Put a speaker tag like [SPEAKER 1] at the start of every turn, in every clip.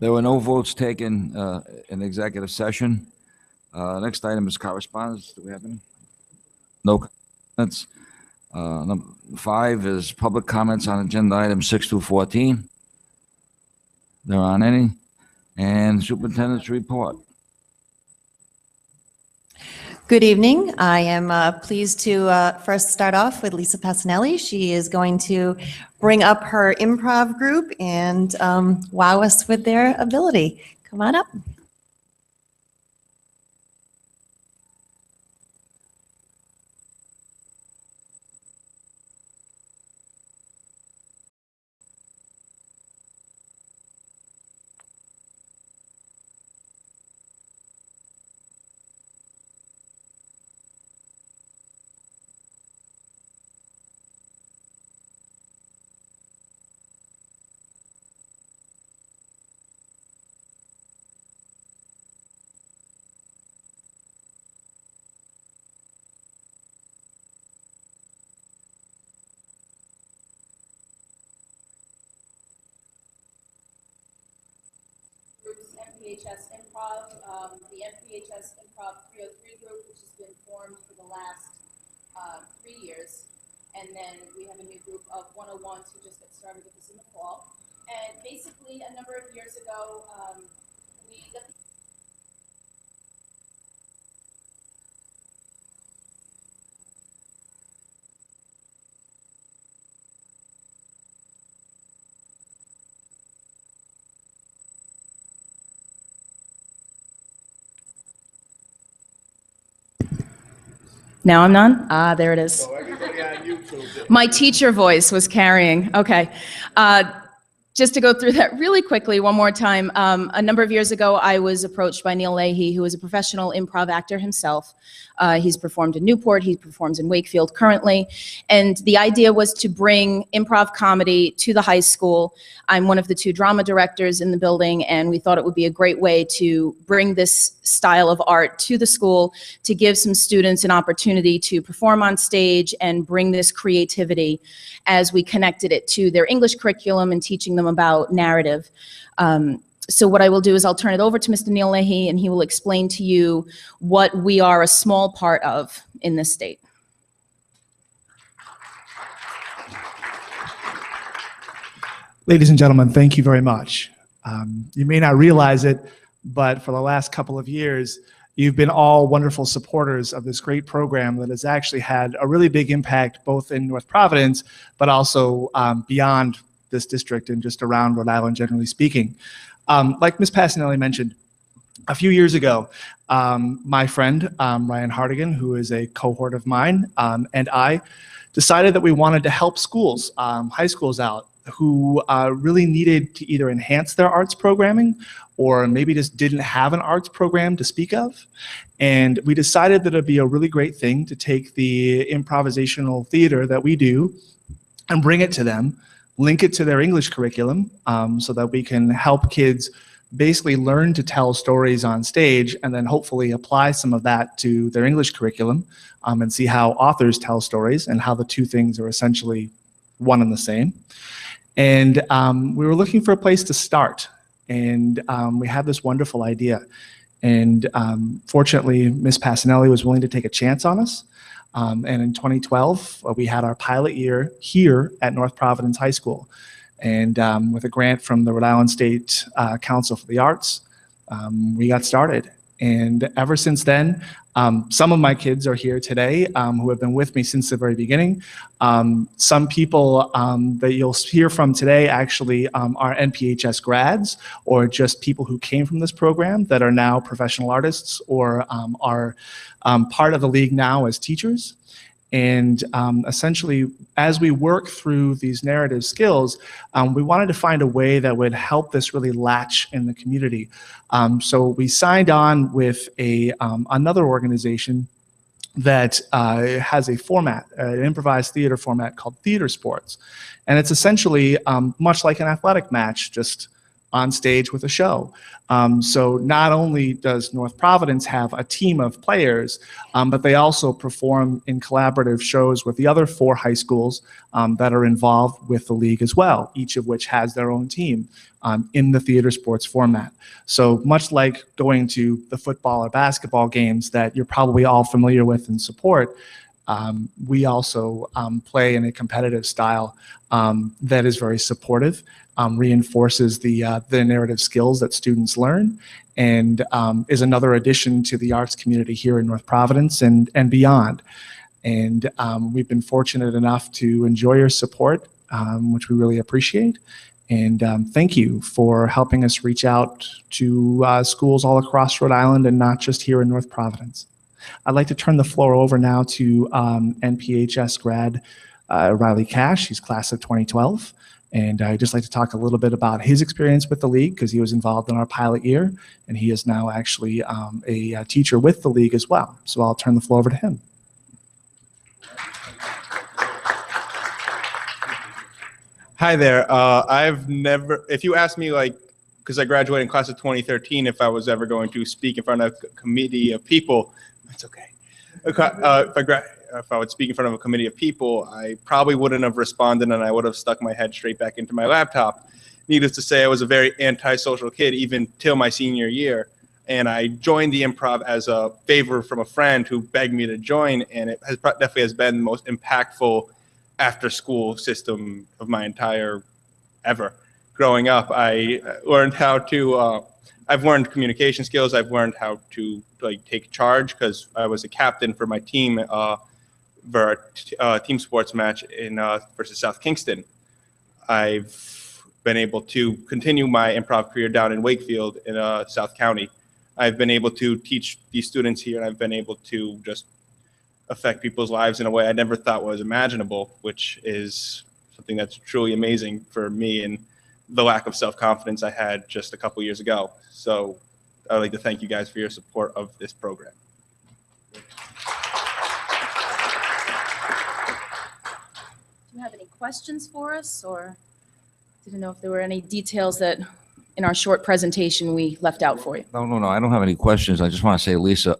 [SPEAKER 1] There were no votes taken in executive session. Next item is correspondence. Do we have any? No comments. Number 5 is public comments on agenda items 6 through 14. There aren't any. And superintendent's report.
[SPEAKER 2] Good evening. I am pleased to first start off with Lisa Passanelli. She is going to bring up her improv group and wow us with their ability. Come on up.
[SPEAKER 3] NPHS Improv, the NPHS Improv 303 group, which has been formed for the last 3 years. And then we have a new group of 101s who just got started with us in the fall. And basically, a number of years ago, we got
[SPEAKER 4] Now I'm on? Ah, there it is.
[SPEAKER 5] So everybody on YouTube.
[SPEAKER 4] My teacher voice was carrying. Okay. Just to go through that really quickly one more time, a number of years ago, I was approached by Neil Leahy, who is a professional improv actor himself. He's performed in Newport, he performs in Wakefield currently, and the idea was to bring improv comedy to the high school. I'm one of the 2 drama directors in the building, and we thought it would be a great way to bring this style of art to the school, to give some students an opportunity to perform on stage and bring this creativity as we connected it to their English curriculum and teaching them about narrative. So what I will do is I'll turn it over to Mr. Neil Leahy, and he will explain to you what we are a small part of in this state.
[SPEAKER 5] Ladies and gentlemen, thank you very much. You may not realize it, but for the last couple of years, you've been all wonderful supporters of this great program that has actually had a really big impact both in North Providence, but also beyond this district and just around Rhode Island, generally speaking. Like Ms. Passanelli mentioned, a few years ago, my friend, Ryan Hardigan, who is a cohort of mine, and I decided that we wanted to help schools, high schools out, who really needed to either enhance their arts programming or maybe just didn't have an arts program to speak of. And we decided that it'd be a really great thing to take the improvisational theater that we do and bring it to them, link it to their English curriculum so that we can help kids basically learn to tell stories on stage and then hopefully apply some of that to their English curriculum and see how authors tell stories and how the two things are essentially one and the same. And we were looking for a place to start. And we had this wonderful idea. And fortunately, Ms. Passanelli was willing to take a chance on us. And in 2012, we had our pilot year here at North Providence High School. And with a grant from the Rhode Island State Council for the Arts, we got started. And ever since then, some of my kids are here today who have been with me since the very beginning. Some people that you'll hear from today actually are NPHS grads or just people who came from this program that are now professional artists or are part of the league now as teachers. And essentially, as we work through these narrative skills, we wanted to find a way that would help this really latch in the community. So we signed on with another organization that has a format, an improvised theater format called theater sports. And it's essentially much like an athletic match, just on stage with a show. So not only does North Providence have a team of players, but they also perform in collaborative shows with the other 4 high schools that are involved with the league as well, each of which has their own team in the theater sports format. So much like going to the football or basketball games that you're probably all familiar with and support, we also play in a competitive style that is very supportive, reinforces the narrative skills that students learn, and is another addition to the arts community here in North Providence and beyond. And we've been fortunate enough to enjoy your support, which we really appreciate. And thank you for helping us reach out to schools all across Rhode Island and not just here in North Providence. I'd like to turn the floor over now to NPHS grad Riley Cash. He's class of 2012. And I'd just like to talk a little bit about his experience with the league because he was involved in our pilot year. And he is now actually a teacher with the league as well. So I'll turn the floor over to him.
[SPEAKER 6] Hi there. I've never, if you ask me, like, because I graduated in class of 2013, if I was ever going to speak in front of a committee of people, it's okay. If I would speak in front of a committee of people, I probably wouldn't have responded and I would have stuck my head straight back into my laptop. Needless to say, I was a very antisocial kid even till my senior year. And I joined the improv as a favor from a friend who begged me to join. And it has definitely has been the most impactful after school system of my entire ever. Growing up, I learned how to, I've learned communication skills. I've learned how to like take charge because I was a captain for my team for a team sports match in versus South Kingston. I've been able to continue my improv career down in Wakefield in South County. I've been able to teach these students here, and I've been able to just affect people's lives in a way I never thought was imaginable, which is something that's truly amazing for me and the lack of self-confidence I had just a couple years ago. So I'd like to thank you guys for your support of this program.
[SPEAKER 4] Do you have any questions for us, or didn't know if there were any details that in our short presentation we left out for you?
[SPEAKER 1] No. I don't have any questions. I just want to say, Lisa,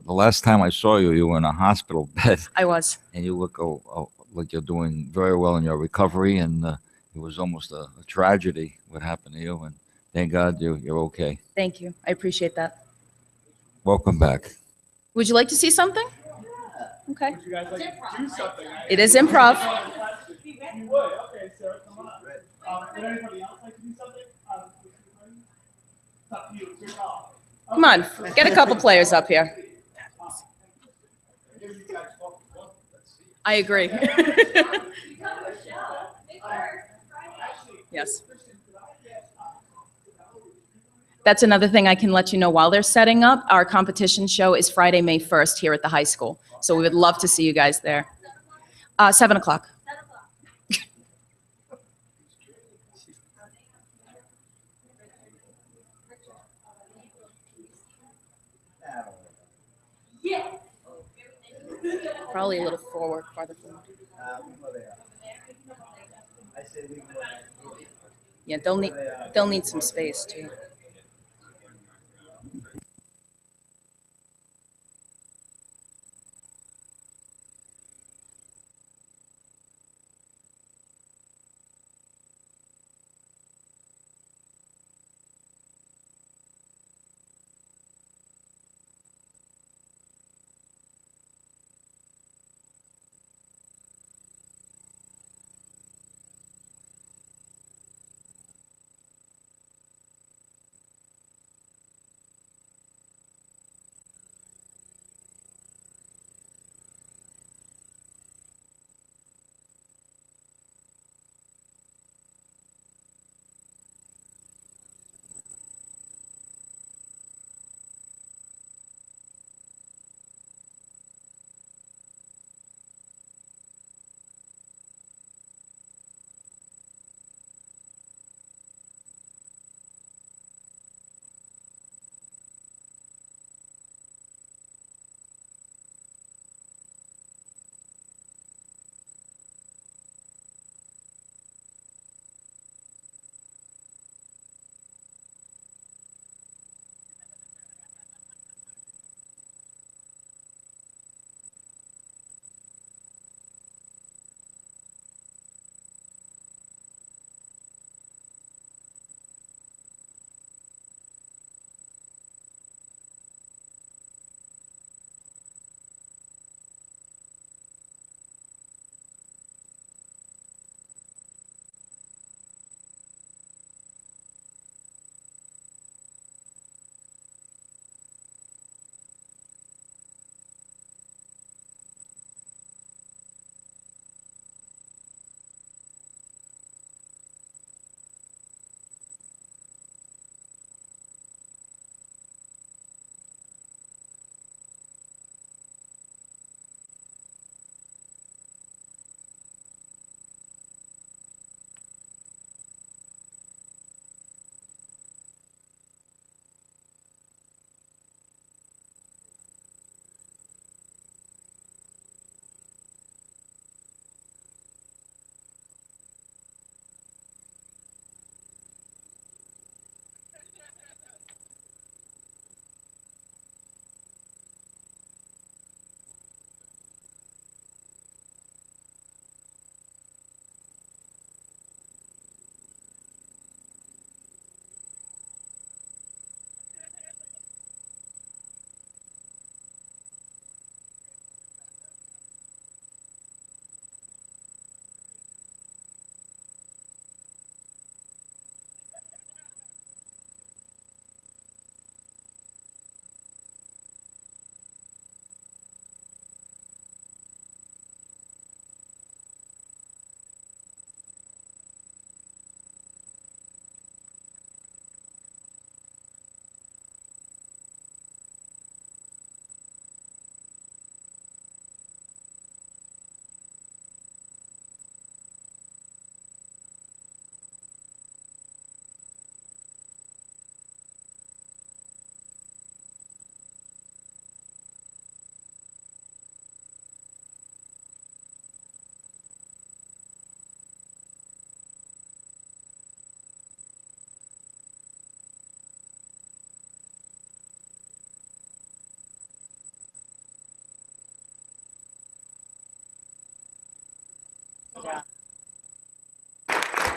[SPEAKER 1] the last time I saw you, you were in a hospital bed,
[SPEAKER 4] I was.
[SPEAKER 1] and you look like you're doing very well in your recovery. And it was almost a tragedy what happened to you. And thank God you're okay.
[SPEAKER 4] Thank you. I appreciate that.
[SPEAKER 1] Welcome back.
[SPEAKER 4] Would you like to see something? Okay.
[SPEAKER 5] Would you guys like to do something?
[SPEAKER 4] It is improv.
[SPEAKER 5] You would. Okay, Sarah, come on. Would anybody else like to do something? It's up to you. It's your call.
[SPEAKER 4] Come on, get a couple players up here. I agree. Yes. That's another thing I can let you know while they're setting up. Our competition show is Friday, May 1st here at the high school. So we would love to see you guys there. 7 o'clock. Probably a little forward, farther forward. Yeah, they'll need some space too.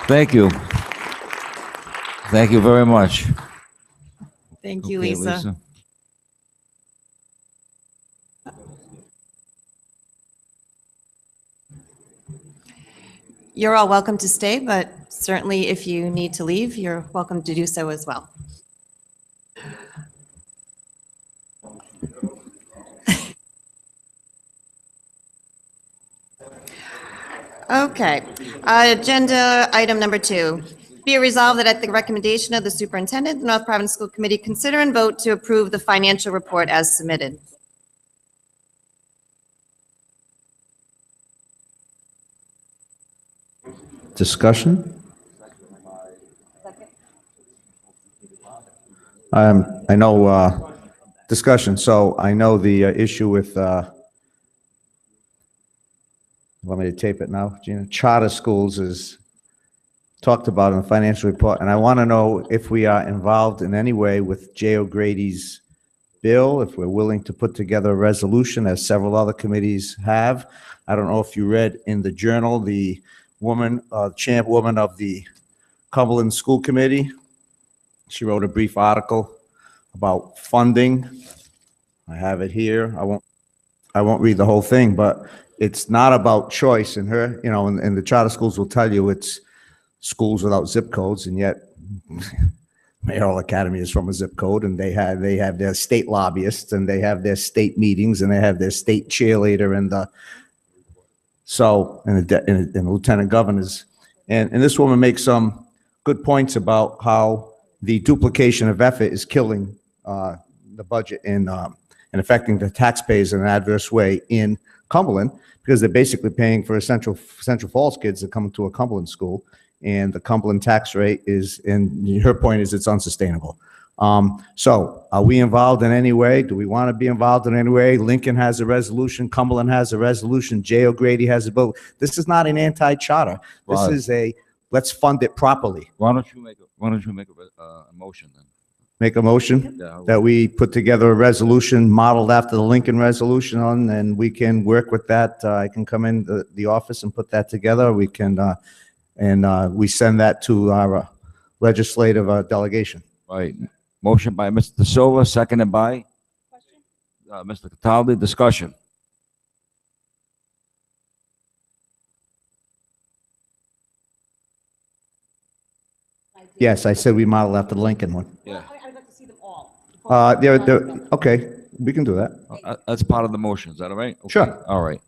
[SPEAKER 1] Thank you. Thank you very much.
[SPEAKER 2] Thank you,
[SPEAKER 1] Okay,
[SPEAKER 2] Lisa. You're all welcome to stay, but certainly if you need to leave, you're welcome to do so as well. Okay, agenda item number 2. Be it resolved that at the recommendation of the superintendent, the North Providence School Committee consider and vote to approve the financial report as submitted.
[SPEAKER 7] Discussion? I know, discussion, so I know the issue with, want me to tape it now, Gina? Charter schools is talked about in the financial report, and I want to know if we are involved in any way with Jay O'Grady's bill, if we're willing to put together a resolution, as several other committees have. I don't know if you read in the Journal, the woman, chairwoman of the Cumberland School Committee. She wrote a brief article about funding. I have it here. I won't read the whole thing, but it's not about choice. And her, you know, and the charter schools will tell you it's schools without zip codes, and yet Mayoral Academy is from a zip code, and they have their state lobbyists, and they have their state meetings, and they have their state cheerleader, and the lieutenant governors. And this woman makes some good points about how the duplication of effort is killing the budget and affecting the taxpayers in an adverse way in Cumberland, because they're basically paying for Central Falls kids that come to a Cumberland school, and the Cumberland tax rate is, and her point is, it's unsustainable. So are we involved in any way? Do we want to be involved in any way? Lincoln has a resolution. Cumberland has a resolution. Jay O'Grady has a vote. This is not an anti-charter. This
[SPEAKER 1] Right.
[SPEAKER 7] is a, let's fund it properly.
[SPEAKER 1] Why don't you make a motion then?
[SPEAKER 7] Make a motion
[SPEAKER 1] Yeah,
[SPEAKER 7] that we put together a resolution modeled after the Lincoln resolution on, and we can work with that. I can come in the office and put that together. We can, we send that to our legislative delegation.
[SPEAKER 1] right. Motion by Mr. Silva, seconded by Mr. Cataldi. Discussion.
[SPEAKER 7] Yes, I said we model after the Lincoln one.
[SPEAKER 1] Yeah.
[SPEAKER 3] I'd like to see them all.
[SPEAKER 7] Okay, we can do that.
[SPEAKER 1] That's part of the motion. Is that all right? Okay.
[SPEAKER 7] Sure.
[SPEAKER 1] All right.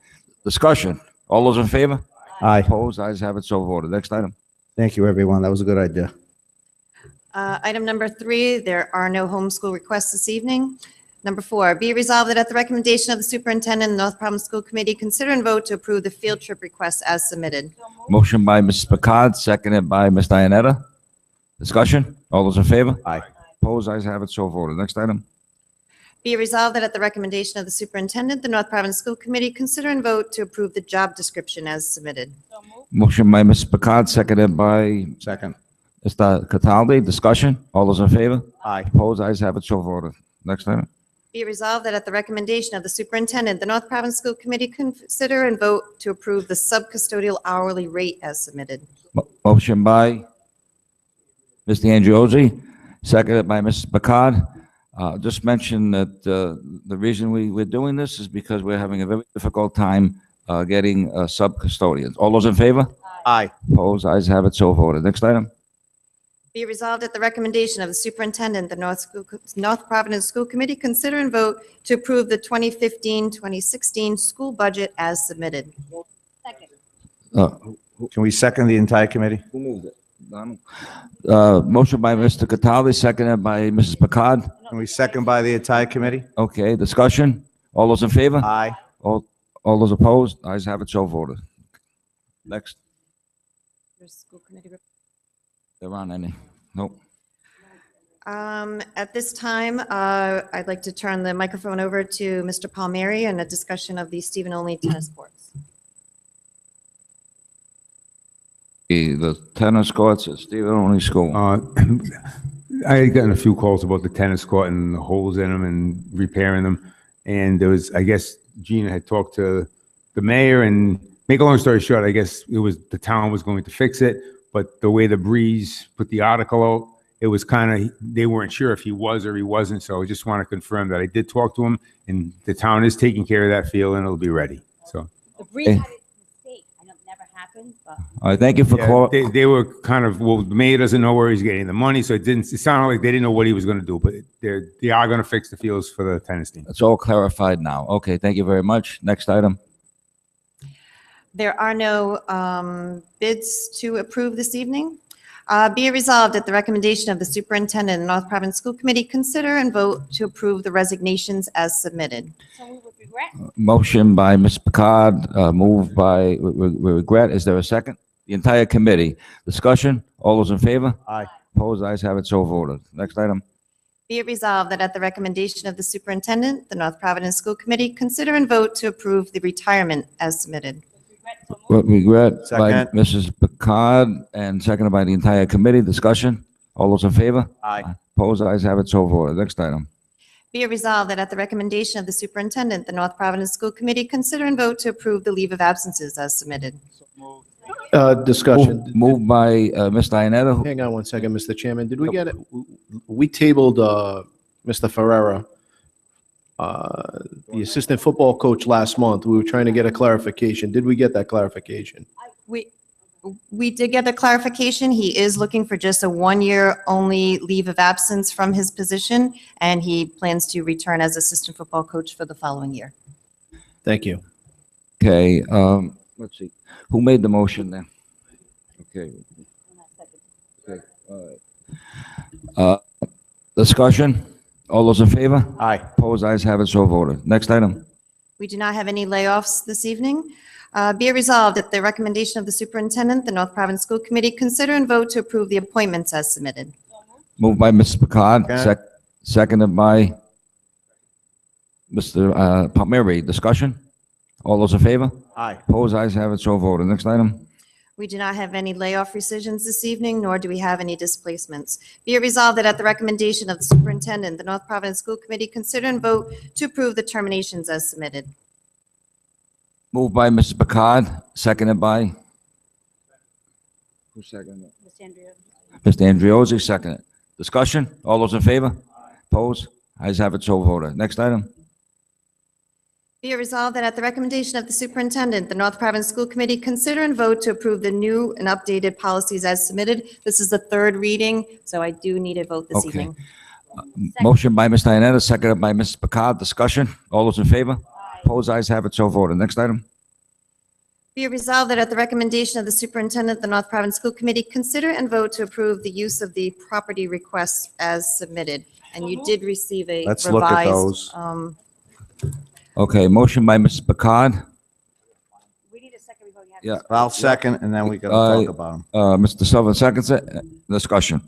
[SPEAKER 1] Discussion. All those in favor?
[SPEAKER 7] Aye.
[SPEAKER 1] Opposed? Ayes have it, so voted. Next item.
[SPEAKER 7] Thank you, everyone. That was a good idea.
[SPEAKER 2] Item number 3, there are no homeschool requests this evening. Number 4, be it resolved that at the recommendation of the superintendent, the North Providence School Committee consider and vote to approve the field trip request as submitted.
[SPEAKER 1] Motion by Mrs. Picard, seconded by Ms. Dianetta. Discussion. All those in favor?
[SPEAKER 7] Aye.
[SPEAKER 1] Opposed? Ayes have it, so voted. Next item.
[SPEAKER 2] Be it resolved that at the recommendation of the superintendent, the North Providence School Committee consider and vote to approve the job description as submitted.
[SPEAKER 1] Motion by Mrs. Picard, seconded by
[SPEAKER 7] Second.
[SPEAKER 1] Mr. Cataldi. Discussion. All those in favor?
[SPEAKER 7] Aye.
[SPEAKER 1] Opposed? Ayes have it, so voted. Next item.
[SPEAKER 2] Be it resolved that at the recommendation of the superintendent, the North Providence School Committee consider and vote to approve the sub-custodial hourly rate as submitted.
[SPEAKER 1] Motion by Mr. Angiozzi, seconded by Mrs. Picard. Just mention that the reason we're doing this is because we're having a very difficult time getting sub-custodians. All those in favor?
[SPEAKER 7] Aye.
[SPEAKER 1] Opposed? Ayes have it, so voted. Next item.
[SPEAKER 2] Be it resolved at the recommendation of the superintendent, the North Providence School Committee consider and vote to approve the 2015-2016 school budget as submitted.
[SPEAKER 7] Can we second the entire committee?
[SPEAKER 1] Who moved it? Donald? Motion by Mr. Cataldi, seconded by Mrs. Picard.
[SPEAKER 7] Can we second by the entire committee?
[SPEAKER 1] Okay, discussion. All those in favor?
[SPEAKER 7] Aye.
[SPEAKER 1] All those opposed? Ayes have it, so voted. Next. There aren't any. Nope.
[SPEAKER 2] At this time, I'd like to turn the microphone over to Mr. Palmieri and a discussion of the Stephen Only tennis courts.
[SPEAKER 1] The tennis courts at Stephen Only School.
[SPEAKER 8] I had gotten a few calls about the tennis court and the holes in them and repairing them. And there was, I guess Gina had talked to the mayor, and make a long story short, I guess it was the town was going to fix it, but the way the Breeze put the article out, it was kind of, they weren't sure if he was or he wasn't. So I just want to confirm that I did talk to him, and the town is taking care of that field and it'll be ready. So.
[SPEAKER 9] The Breeze had a mistake. I know it never happened, but.
[SPEAKER 1] All right, thank you for
[SPEAKER 8] Yeah,
[SPEAKER 1] calling.
[SPEAKER 8] they were kind of, well, the mayor doesn't know where he's getting the money, so it sounded like they didn't know what he was going to do, but they are going to fix the fields for the tennis team.
[SPEAKER 1] It's all clarified now. Okay, thank you very much. Next item.
[SPEAKER 2] There are no bids to approve this evening. Be it resolved at the recommendation of the superintendent and North Providence School Committee, consider and vote to approve the resignations as submitted.
[SPEAKER 9] So we would regret.
[SPEAKER 1] Motion by Ms. Picard, moved by with regret. Is there a second? The entire committee. Discussion? All those in favor?
[SPEAKER 7] Aye.
[SPEAKER 1] Opposed? Ayes have it, so voted. Next item.
[SPEAKER 2] Be it resolved that at the recommendation of the superintendent, the North Providence School Committee, consider and vote to approve the retirement as submitted.
[SPEAKER 9] With regret, so moved.
[SPEAKER 1] With regret by
[SPEAKER 7] Second.
[SPEAKER 1] Mrs. Picard and seconded by the entire committee. Discussion? All those in favor?
[SPEAKER 7] Aye.
[SPEAKER 1] Opposed? Ayes have it, so voted. Next item.
[SPEAKER 2] Be it resolved that at the recommendation of the superintendent, the North Providence School Committee, consider and vote to approve the leave of absences as submitted.
[SPEAKER 10] Discussion.
[SPEAKER 1] Moved by Ms. Dianetta.
[SPEAKER 10] Hang on one second, Mr. Chairman. Did we get it? We tabled Mr. Ferrera, the assistant football coach, last month. We were trying to get a clarification. Did we get that clarification?
[SPEAKER 2] We did get a clarification. He is looking for just a one-year only leave of absence from his position, and he plans to return as assistant football coach for the following year.
[SPEAKER 10] Thank you.
[SPEAKER 1] Okay, let's see. Who made the motion then? Okay. Okay, all right. Discussion? All those in favor?
[SPEAKER 7] Aye.
[SPEAKER 1] Opposed? Ayes have it, so voted. Next item.
[SPEAKER 2] We do not have any layoffs this evening. Be it resolved at the recommendation of the superintendent, the North Providence School Committee, consider and vote to approve the appointments as submitted.
[SPEAKER 1] Moved by Mrs. Picard,
[SPEAKER 7] Second.
[SPEAKER 1] seconded by Mr. Palmieri. Discussion? All those in favor?
[SPEAKER 7] Aye.
[SPEAKER 1] Opposed? Ayes have it, so voted. Next item.
[SPEAKER 2] We do not have any layoff rescissions this evening, nor do we have any displacements. Be it resolved that at the recommendation of the superintendent, the North Providence School Committee, consider and vote to approve the terminations as submitted.
[SPEAKER 1] Moved by Mrs. Picard, seconded by? Who seconded it?
[SPEAKER 9] Mr. Andrea.
[SPEAKER 1] Mr. Andriozzi, seconded. Discussion? All those in favor? Opposed? Ayes have it, so voted. Next item.
[SPEAKER 2] Be it resolved that at the recommendation of the superintendent, the North Providence School Committee, consider and vote to approve the new and updated policies as submitted. This is the third reading, so I do need a vote this
[SPEAKER 1] Okay.
[SPEAKER 2] evening.
[SPEAKER 1] Motion by Ms. Dianetta, seconded by Mrs. Picard. Discussion? All those in favor? Opposed? Ayes have it, so voted. Next item.
[SPEAKER 2] Be it resolved that at the recommendation of the superintendent, the North Providence School Committee, consider and vote to approve the use of the property requests as submitted. And you did receive a
[SPEAKER 7] Let's look at those.
[SPEAKER 2] revised,
[SPEAKER 1] Okay, motion by Mrs. Picard.
[SPEAKER 9] We need a second. We vote.
[SPEAKER 1] Yeah.
[SPEAKER 7] I'll second, and then we can
[SPEAKER 1] Aye.
[SPEAKER 7] talk about them.
[SPEAKER 1] Mr. Silva seconds it. Discussion.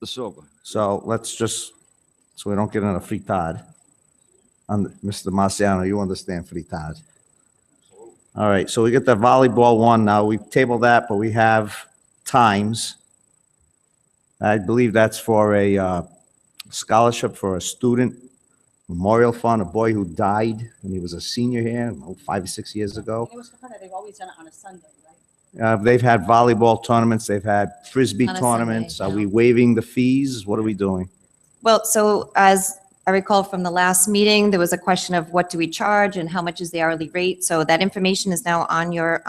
[SPEAKER 1] The Silva.
[SPEAKER 7] So let's just, so we don't get in a fritard. Mr. Marciano, you understand fritard. All right, so we get the volleyball one now. We tabled that, but we have times. I believe that's for a scholarship for a student memorial fund, a boy who died when he was a senior here, 5 or 6 years ago.
[SPEAKER 9] It was fun that they've always done it on a Sunday, right?
[SPEAKER 7] They've had volleyball tournaments, they've had frisbee
[SPEAKER 2] On a
[SPEAKER 7] tournaments.
[SPEAKER 2] Sunday,
[SPEAKER 7] Are
[SPEAKER 2] yeah.
[SPEAKER 7] we waiving the fees? What are we doing?
[SPEAKER 2] Well, so as I recall from the last meeting, there was a question of what do we charge and how much is the hourly rate? So that information is now on your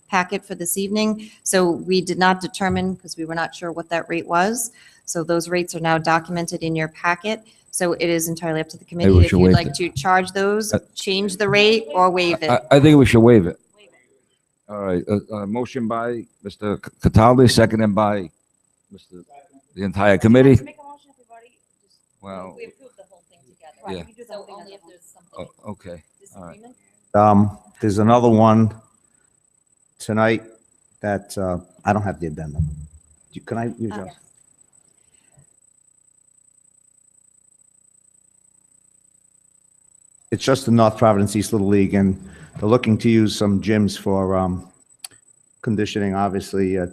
[SPEAKER 2] packet for this evening. So we did not determine, because we were not sure what that rate was. So those rates are now documented in your packet. So it is entirely up to the committee
[SPEAKER 1] we
[SPEAKER 2] if
[SPEAKER 1] should
[SPEAKER 2] you'd
[SPEAKER 1] waive
[SPEAKER 2] like
[SPEAKER 1] it.
[SPEAKER 2] to charge those, change the rate, or waive it.
[SPEAKER 1] I think we should waive it. All right, motion by Mr. Cataldi, seconded by the entire committee.
[SPEAKER 9] Make a motion if we've already just.
[SPEAKER 1] Well,
[SPEAKER 3] We approved the whole thing together.
[SPEAKER 9] Right,
[SPEAKER 1] Yeah.
[SPEAKER 9] we do the whole
[SPEAKER 3] So
[SPEAKER 9] thing
[SPEAKER 3] only
[SPEAKER 9] as
[SPEAKER 3] if
[SPEAKER 9] a-
[SPEAKER 3] there's something
[SPEAKER 1] okay. All right.
[SPEAKER 3] disagreement.
[SPEAKER 7] There's another one tonight that I don't have the addendum. Can I use yours? It's just the North Providence East Little League, and they're looking to use some gyms for conditioning. Obviously, you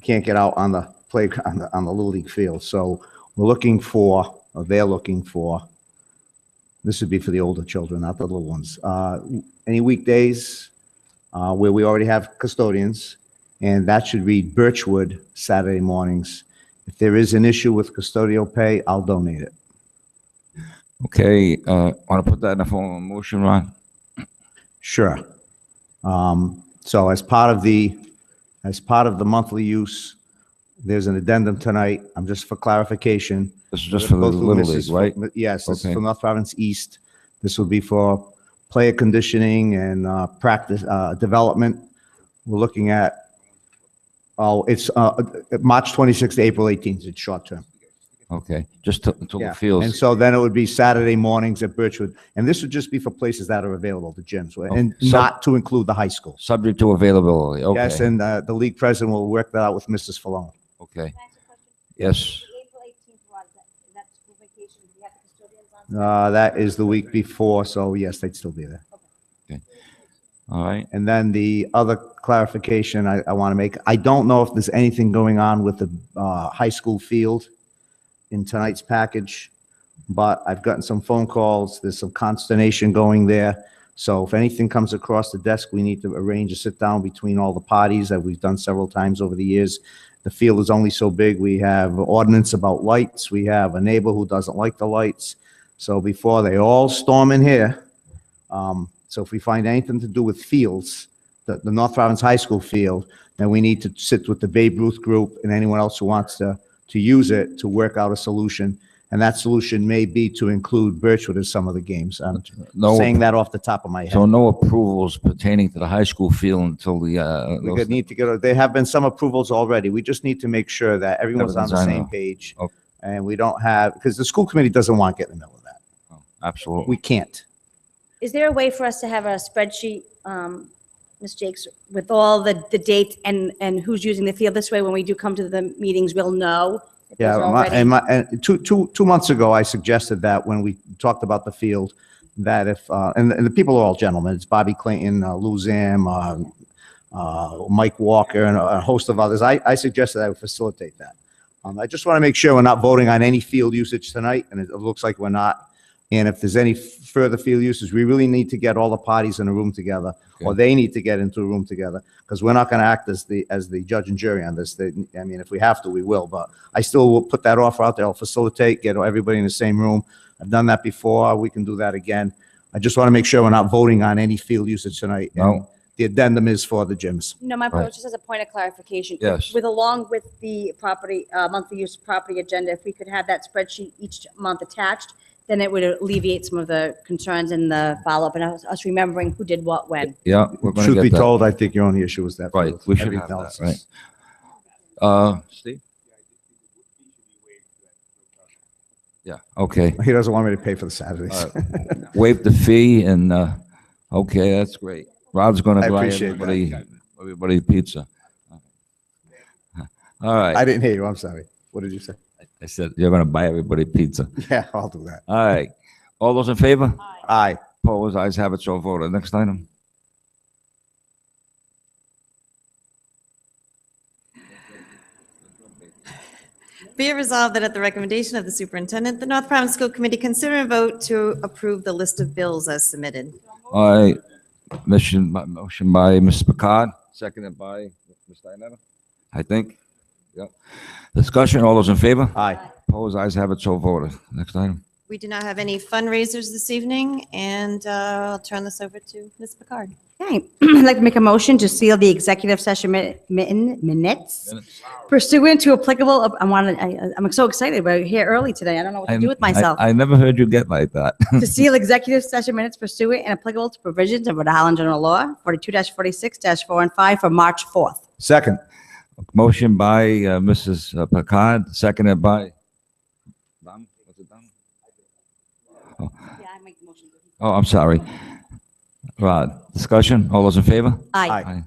[SPEAKER 7] can't get out on the on the Little League field. So we're looking for, or they're looking for, This would be for the older children, not the little ones. Any weekdays where we already have custodians, and that should read Birchwood Saturday mornings. If there is an issue with custodial pay, I'll donate it.
[SPEAKER 1] Okay, want to put that in a form of motion, Ron?
[SPEAKER 7] Sure. So as part of the monthly use, there's an addendum tonight. I'm just for clarification.
[SPEAKER 1] This is just for the
[SPEAKER 7] Go through
[SPEAKER 1] Little
[SPEAKER 7] Mrs.
[SPEAKER 1] League, right?
[SPEAKER 7] Yes, this is
[SPEAKER 1] Okay.
[SPEAKER 7] for North Providence East. This will be for player conditioning and practice development. We're looking at, it's March 26th to April 18th. It's short term.
[SPEAKER 1] Okay, just until
[SPEAKER 7] Yeah.
[SPEAKER 1] the fields.
[SPEAKER 7] And so then it would be Saturday mornings at Birchwood. And this would just be for places that are available, the gyms, and
[SPEAKER 1] So-
[SPEAKER 7] not to include the high school.
[SPEAKER 1] Subject to availability, okay.
[SPEAKER 7] Yes, and the league president will work that out with Mrs. Falone.
[SPEAKER 1] Okay,
[SPEAKER 9] Can I ask a question?
[SPEAKER 1] yes.
[SPEAKER 9] The April 18th, Rod, is that school vacation? Do we have the custodians on?
[SPEAKER 7] That is the week before, so yes, they'd still be there.
[SPEAKER 1] All right,
[SPEAKER 7] And then the other clarification I want to make, I don't know if there's anything going on with the high school field in tonight's package, but I've gotten some phone calls. There's some consternation going there. So if anything comes across the desk, we need to arrange a sit down between all the parties that we've done several times over the years. The field is only so big. We have ordinance about lights. We have a neighbor who doesn't like the lights. So before they all storm in here, so if we find anything to do with fields, the North Providence High School field, then we need to sit with the Babe Ruth group and anyone else who wants to use it to work out a solution. And that solution may be to include Birchwood in some of the games. I'm
[SPEAKER 1] no,
[SPEAKER 7] saying that off the top of my head.
[SPEAKER 1] so no approvals pertaining to the high school field until the,
[SPEAKER 7] We could need to get, there have been some approvals already. We just need to make sure that everyone's on the
[SPEAKER 1] Everyone's on
[SPEAKER 7] same
[SPEAKER 1] a-
[SPEAKER 7] page.
[SPEAKER 1] Okay.
[SPEAKER 7] And we don't have, because the school committee doesn't want to get in the middle of that.
[SPEAKER 1] absolutely.
[SPEAKER 7] We can't.
[SPEAKER 9] Is there a way for us to have a spreadsheet, Ms. Jakes, with all the dates and who's using the field? This way, when we do come to the meetings, we'll know. if there's
[SPEAKER 7] Yeah,
[SPEAKER 9] already-
[SPEAKER 7] and two months ago, I suggested that when we talked about the field, that if, and the people are all gentlemen, it's Bobby Clayton, Lou Zam, Mike Walker, and a host of others. I suggested I would facilitate that. I just want to make sure we're not voting on any field usage tonight, and it looks like we're not. And if there's any further field usage, we really need to get all the parties in a room together, or
[SPEAKER 1] Okay.
[SPEAKER 7] they need to get into a room together, because we're not going to act as the judge and jury on this. I mean, if we have to, we will, but I still will put that offer out there. I'll facilitate, get everybody in the same room. I've done that before. We can do that again. I just want to make sure we're not voting on any field usage tonight.
[SPEAKER 1] No.
[SPEAKER 7] And the addendum is for the gyms.
[SPEAKER 9] No, my
[SPEAKER 1] Right.
[SPEAKER 9] approach just as a point of clarification.
[SPEAKER 1] Yes.
[SPEAKER 9] Along with the property, monthly use property agenda, if we could have that spreadsheet each month attached, then it would alleviate some of the concerns and the follow-up and us remembering who did what when.
[SPEAKER 1] Yeah, we're going to
[SPEAKER 7] Truth be
[SPEAKER 1] get that.
[SPEAKER 7] told, I think your only issue is that.
[SPEAKER 1] Right,
[SPEAKER 7] field.
[SPEAKER 1] we should have
[SPEAKER 7] Everything else
[SPEAKER 1] that,
[SPEAKER 7] is-
[SPEAKER 1] right. Steve? Yeah, okay.
[SPEAKER 7] He doesn't want me to pay for the Saturdays.
[SPEAKER 1] All right. Waive the fee and, okay, that's great. Rob's going
[SPEAKER 7] I
[SPEAKER 1] to buy
[SPEAKER 7] appreciate that.
[SPEAKER 1] everybody pizza. All
[SPEAKER 7] I
[SPEAKER 1] right.
[SPEAKER 7] didn't hear you. I'm sorry. What did you say?
[SPEAKER 1] I said, you're going to buy everybody pizza.
[SPEAKER 7] Yeah, I'll do that.
[SPEAKER 1] All right. All those in favor?
[SPEAKER 7] Aye.
[SPEAKER 1] Opposed? Ayes have it, so voted. Next item.
[SPEAKER 2] Be it resolved that at the recommendation of the superintendent, the North Providence School Committee consider and vote to approve the list of bills as submitted.
[SPEAKER 1] All right. Motion by Mrs. Picard, seconded by Mr. Steinetta, I think. Yep. Discussion, all those in favor?
[SPEAKER 7] Aye.
[SPEAKER 1] Opposed? Ayes have it, so voted. Next item.
[SPEAKER 2] We do not have any fundraisers this evening, and I'll turn this over to Ms. Picard.
[SPEAKER 9] Okay, I'd like to make a motion to seal the executive session minutes pursuant to applicable, I'm so excited, we're here early today, I don't know what to do with myself.
[SPEAKER 1] I never heard you get like that.
[SPEAKER 9] To seal executive session minutes pursuant and applicable to provisions of Rhode Island General Law 42-46-4 and 5 for March 4th.
[SPEAKER 7] Second.
[SPEAKER 1] Motion by Mrs. Picard, seconded by. Don? Was it Don?
[SPEAKER 9] Yeah, I make the motion.
[SPEAKER 1] Oh, I'm sorry. Rod, discussion, all those in favor?
[SPEAKER 9] Aye.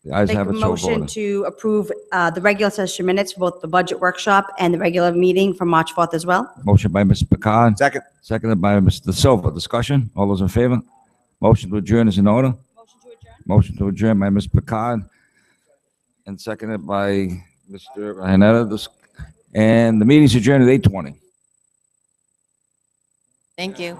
[SPEAKER 1] The ayes
[SPEAKER 9] Make
[SPEAKER 1] have
[SPEAKER 9] a
[SPEAKER 1] it, so
[SPEAKER 9] motion
[SPEAKER 1] voted.
[SPEAKER 9] to approve the regular session minutes for both the budget workshop and the regular meeting from March 4th as well.
[SPEAKER 1] Motion by Mrs. Picard,
[SPEAKER 7] Second.
[SPEAKER 1] seconded by Mr. Silva. Discussion, all those in favor? Motion to adjourn is in order.
[SPEAKER 9] Motion to adjourn.
[SPEAKER 1] Motion to adjourn by Ms. Picard and seconded by Mr. Hanetta. And the meeting's adjourned at 8:20.
[SPEAKER 2] Thank you.